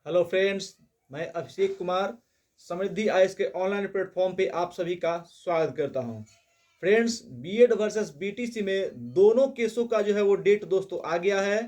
Hello friends, मैं अभिषेक कुमार समृद्धि IAS के online platform पे आप सभी का स्वागत करता हूं। फ्रेंड्स, बीएड वर्सेस बीटीसी में दोनों केसों का जो है वो डेट दोस्तों आ गया है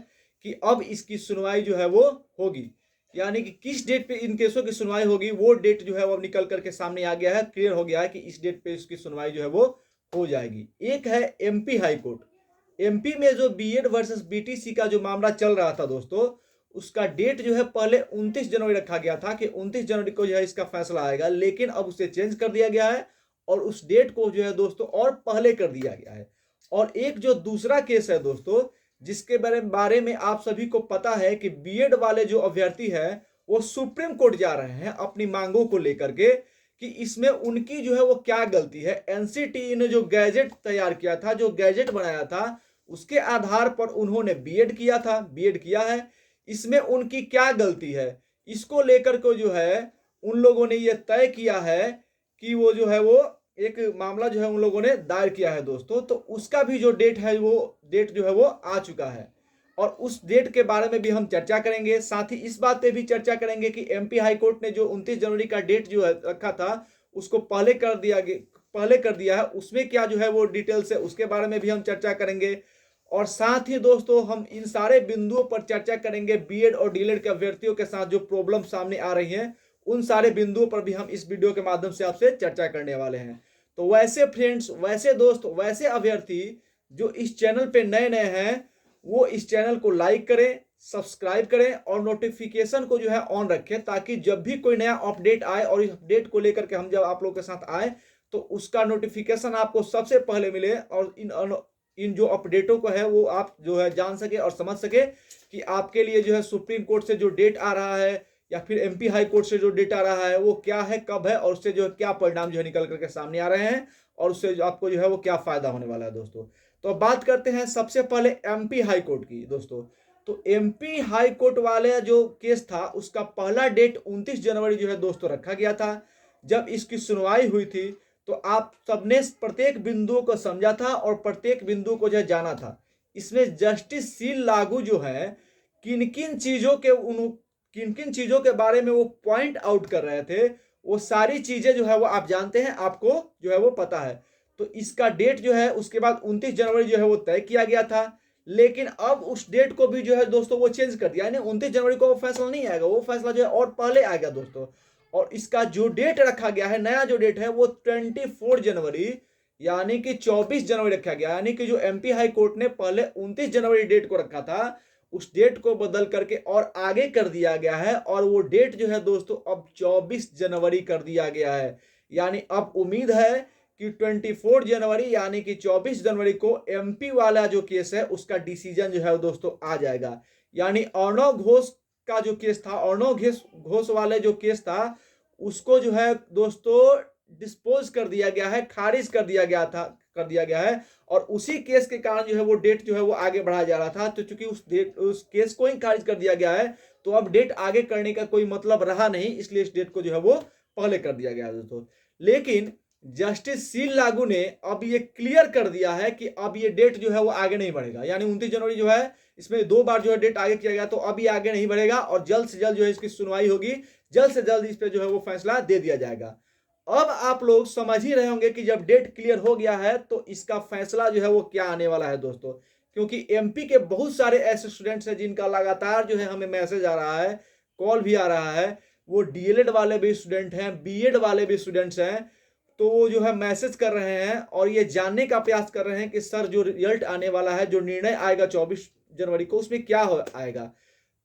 कि अब इसकी सुनवाई जो है वो होगी। यानी कि किस डेट पे इन केसों की सुनवाई होगी वो डेट जो है वो अब निकल करके सामने आ गया है। क्लियर हो गया है कि इस डेट पे इसकी सुनवाई जो है वो हो जाएगी। एक है एमपी हाई कोर्ट। एमपी में जो बीएड वर्सेस बीटीसी का जो मामला चल रहा था दोस्तों, उसका डेट जो है पहले 29 जनवरी रखा गया था कि 29 जनवरी को जो है इसका फैसला आएगा, लेकिन अब उसे चेंज कर दिया गया है और उस डेट को जो है दोस्तों और पहले कर दिया गया है। और एक जो दूसरा केस है दोस्तों, जिसके बारे में आप सभी को पता है कि बीएड वाले जो अभ्यर्थी है वो सुप्रीम कोर्ट जा रहे हैं अपनी मांगों को लेकर के कि इसमें उनकी जो है वो क्या गलती है। एनसीटीई ने जो गैजेट तैयार किया था, जो गैजेट बनाया था, उसके आधार पर उन्होंने बीएड किया था, बीएड किया है। इसमें उनकी क्या गलती है, इसको लेकर को जो है उन लोगों ने ये तय किया है कि वो जो है वो एक मामला जो है उन लोगों ने दायर किया है दोस्तों। तो उसका भी जो डेट है वो डेट जो है वो आ चुका है और उस डेट के बारे में भी हम चर्चा करेंगे। साथ ही इस बात पे भी चर्चा करेंगे कि एमपी हाई कोर्ट ने जो 29 जनवरी का डेट जो है रखा था उसको पहले कर दिया है, उसमें क्या जो है वो डिटेल्स है, उसके बारे में भी हम चर्चा करेंगे। और साथ ही दोस्तों हम इन सारे बिंदुओं पर चर्चा करेंगे। बीएड और डीएलएड के अभ्यर्थियों के साथ जो प्रॉब्लम सामने आ रही हैं, उन सारे बिंदुओं पर भी हम इस वीडियो के माध्यम से आपसे चर्चा करने वाले हैं। तो वैसे फ्रेंड्स, वैसे दोस्त, वैसे अभ्यर्थी जो इस चैनल पे नए नए हैं, वो इस चैनल को लाइक करें, सब्सक्राइब करें और नोटिफिकेशन को जो है ऑन रखें, ताकि जब भी कोई नया अपडेट आए और इस अपडेट को लेकर के हम जब आप लोगों के साथ आए तो उसका नोटिफिकेशन आपको सबसे पहले मिले और इन जो अपडेटों को है वो आप जो है जान सके और समझ सके कि आपके लिए जो है सुप्रीम कोर्ट से जो डेट आ रहा है या फिर एमपी हाई कोर्ट से जो डेट आ रहा है वो क्या है, कब है और उससे जो है क्या परिणाम जो है निकल करके सामने आ रहे हैं और उससे जो आपको जो है वो क्या फायदा होने वाला है दोस्तों। तो अब बात करते हैं सबसे पहले एमपी हाई कोर्ट की दोस्तों। तो एमपी हाई कोर्ट वाले जो केस था उसका पहला डेट 29 जनवरी जो है दोस्तों रखा गया था। जब इसकी सुनवाई हुई थी तो आप सबने प्रत्येक बिंदुओं को समझा था और प्रत्येक बिंदु को जो है जाना था। इसमें जस्टिस सील लागू जो है किन किन किन चीजों के बारे में वो पॉइंट आउट कर रहे थे, वो सारी चीजें जो है वो आप जानते हैं, आपको जो है वो पता है। तो इसका डेट जो है उसके बाद 29 जनवरी जो है वो तय किया गया था, लेकिन अब उस डेट को भी जो है दोस्तों वो चेंज कर दिया। यानी 29 जनवरी को वो फैसला नहीं आएगा, वो फैसला जो है और पहले आएगा दोस्तों। और इसका जो डेट रखा गया है, नया जो डेट है वो 24 जनवरी यानी कि 24 जनवरी रखा गया। यानी कि जो एमपी हाई कोर्ट ने पहले 29 जनवरी डेट को रखा था, उस डेट को बदल करके और आगे कर दिया गया है और वो डेट जो है दोस्तों अब 24 जनवरी कर दिया गया है। यानी अब उम्मीद है कि 24 जनवरी यानी कि 24 जनवरी को एमपी वाला जो केस है उसका डिसीजन जो है दोस्तों आ जाएगा। यानी अर्णव घोष का जो केस था, अर्णव घोष वाले जो केस था, उसको जो है दोस्तों डिस्पोज कर दिया गया है, खारिज कर दिया गया है। और उसी केस के कारण जो है वो डेट जो है वो आगे बढ़ाया जा रहा था। तो चूंकि उस केस को ही खारिज कर दिया गया है तो अब डेट आगे करने का कोई मतलब रहा नहीं, इसलिए इस डेट को जो है वो पहले कर दिया गया दोस्तों। लेकिन जस्टिस सील लागू ने अब ये क्लियर कर दिया है कि अब ये डेट जो है वो आगे नहीं बढ़ेगा। यानी 29 जनवरी जो है, इसमें 2 बार जो है डेट आगे किया गया, तो अब ये आगे नहीं बढ़ेगा और जल्द से जल्द जो है इसकी सुनवाई होगी, जल्द से जल्द इस पे जो है वो फैसला दे दिया जाएगा। अब आप लोग समझ ही रहे होंगे कि जब डेट क्लियर हो गया है तो इसका फैसला जो है वो क्या आने वाला है दोस्तों। क्योंकि एमपी के बहुत सारे ऐसे स्टूडेंट्स हैं जिनका लगातार जो है हमें मैसेज आ रहा है, कॉल भी आ रहा है। वो डीएलएड वाले भी स्टूडेंट हैं, बीएड वाले भी स्टूडेंट्स हैं। तो वो जो है मैसेज कर रहे हैं और ये जानने का प्रयास कर रहे हैं कि सर जो रिजल्ट आने वाला है, जो निर्णय आएगा 24 जनवरी को, उसमें क्या आएगा।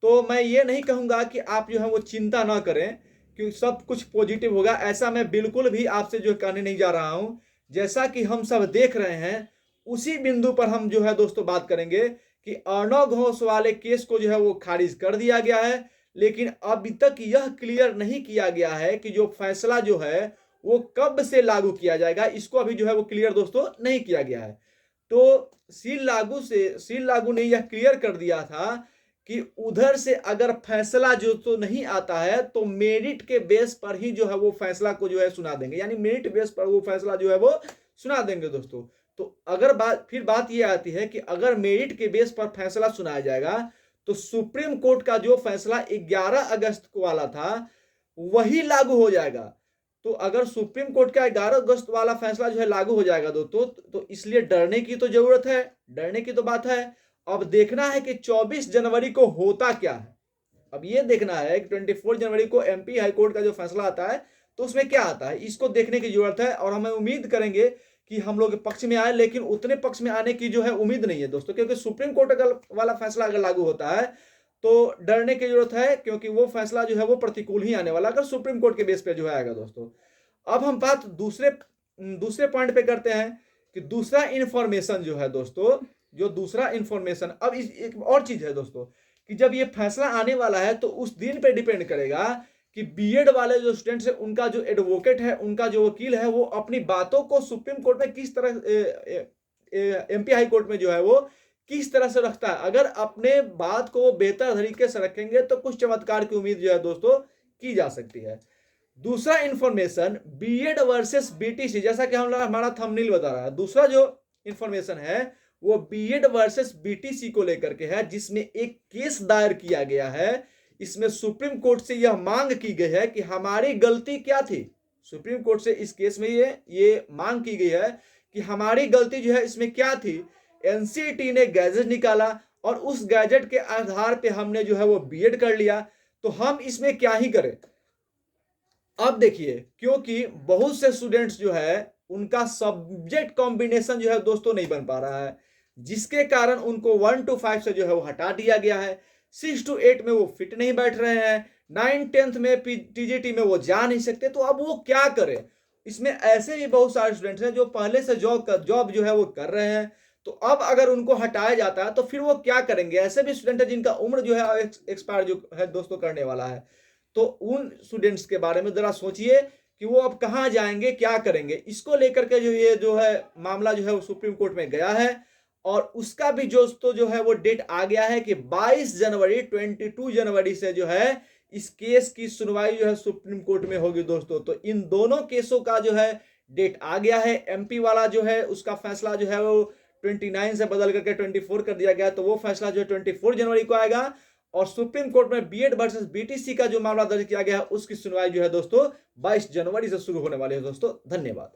तो मैं ये नहीं कहूँगा कि आप जो है वो चिंता ना करें कि सब कुछ पॉजिटिव होगा, ऐसा मैं बिल्कुल भी आपसे जो कहने नहीं जा रहा हूँ। जैसा कि हम सब देख रहे हैं उसी बिंदु पर हम जो है दोस्तों बात करेंगे कि अर्णव घोष वाले केस को जो है वो खारिज कर दिया गया है, लेकिन अभी तक यह क्लियर नहीं किया गया है कि जो फैसला जो है वो कब से लागू किया जाएगा, इसको अभी जो है वो क्लियर दोस्तों नहीं किया गया है। तो सील लागू ने यह क्लियर कर दिया था कि उधर से अगर फैसला जो तो नहीं आता है तो मेरिट के बेस पर ही जो है वो फैसला को जो है सुना देंगे। यानी मेरिट बेस पर वो फैसला जो है वो सुना देंगे दोस्तों। तो अगर बात ये आती है कि अगर मेरिट के बेस पर फैसला सुनाया जाएगा तो सुप्रीम कोर्ट का जो फैसला 11 अगस्त को वाला था वही लागू हो जाएगा। तो अगर सुप्रीम कोर्ट का 11 अगस्त वाला फैसला जो है लागू हो जाएगा दोस्तों, तो इसलिए डरने की तो जरूरत है, डरने की तो बात है। अब देखना है कि 24 जनवरी को होता क्या है। अब ये देखना है कि 24 जनवरी को एमपी हाईकोर्ट का जो फैसला आता है तो उसमें क्या आता है, इसको देखने की जरूरत है। और हमें उम्मीद करेंगे कि हम लोग पक्ष में आए, लेकिन उतने पक्ष में आने की जो है उम्मीद नहीं है दोस्तों, क्योंकि सुप्रीम कोर्ट वाला फैसला अगर लागू होता है तो डरने की जरूरत है, क्योंकि वो फैसला जो है वो प्रतिकूल ही आने वाला अगर सुप्रीम कोर्ट के बेस पे जो है आएगा दोस्तों। अब हम बात दूसरे पॉइंट पे करते हैं कि दूसरा इंफॉर्मेशन जो है दोस्तों, जो दूसरा इंफॉर्मेशन, अब एक और चीज है दोस्तों कि जब ये फैसला आने वाला है तो उस दिन पे डिपेंड करेगा कि बीएड वाले जो स्टूडेंट्स है, उनका जो एडवोकेट है, उनका जो वकील है, वो अपनी बातों को सुप्रीम कोर्ट में किस तरह, एमपी हाई कोर्ट में जो है वो किस तरह से रखता है। अगर अपने बात को बेहतर तरीके से रखेंगे तो कुछ चमत्कार की उम्मीद जो है दोस्तों की जा सकती है। दूसरा इंफॉर्मेशन बीएड वर्सेस बीटीसी, जैसा कि हमारा थंबनेल बता रहा है, दूसरा जो इंफॉर्मेशन है वो बीएड वर्सेस बीटीसी को लेकर के है, जिसमें एक केस दायर किया गया है। इसमें सुप्रीम कोर्ट से यह मांग की गई है कि हमारी गलती क्या थी। सुप्रीम कोर्ट से इस केस में ये मांग की गई है कि हमारी गलती जो है इसमें क्या थी। एनसीटी ने गैजेट निकाला और उस गैजेट के आधार पे हमने जो है वो बीएड कर लिया, तो हम इसमें क्या ही करें। अब देखिए, क्योंकि बहुत से स्टूडेंट्स जो है उनका सब्जेक्ट कॉम्बिनेशन जो है दोस्तों नहीं बन पा रहा है, जिसके कारण उनको 1 to 5 से जो है वो हटा दिया गया है। 6 to 8 में वो फिट नहीं बैठ रहे हैं, 9-10th में टीजीटी में वो जा नहीं सकते, तो अब वो क्या करें। इसमें ऐसे भी बहुत सारे स्टूडेंट्स हैं जो पहले से जॉब जो है वो कर रहे हैं, तो अब अगर उनको हटाया जाता है तो फिर वो क्या करेंगे। ऐसे भी स्टूडेंट है जिनका उम्र जो है एक्सपायर जो है दोस्तों करने वाला है, तो उन स्टूडेंट्स के बारे में जरा सोचिए कि वो अब कहां जाएंगे, क्या करेंगे। इसको लेकर के जो ये जो है मामला जो है वो सुप्रीम कोर्ट में गया है, और उसका भी जो है वो डेट आ गया है कि 22 जनवरी 22 जनवरी से जो है इस केस की सुनवाई जो है सुप्रीम कोर्ट में होगी दोस्तों। तो इन दोनों केसों का जो है डेट आ गया है। एमपी वाला जो है उसका फैसला जो है वो 29 से बदल करके 24 कर दिया गया, तो वो फैसला जो है 24 जनवरी को आएगा। और सुप्रीम कोर्ट में बीएड वर्सेस बीटीसी का जो मामला दर्ज किया गया है उसकी सुनवाई जो है दोस्तों 22 जनवरी से शुरू होने वाली है दोस्तों। धन्यवाद।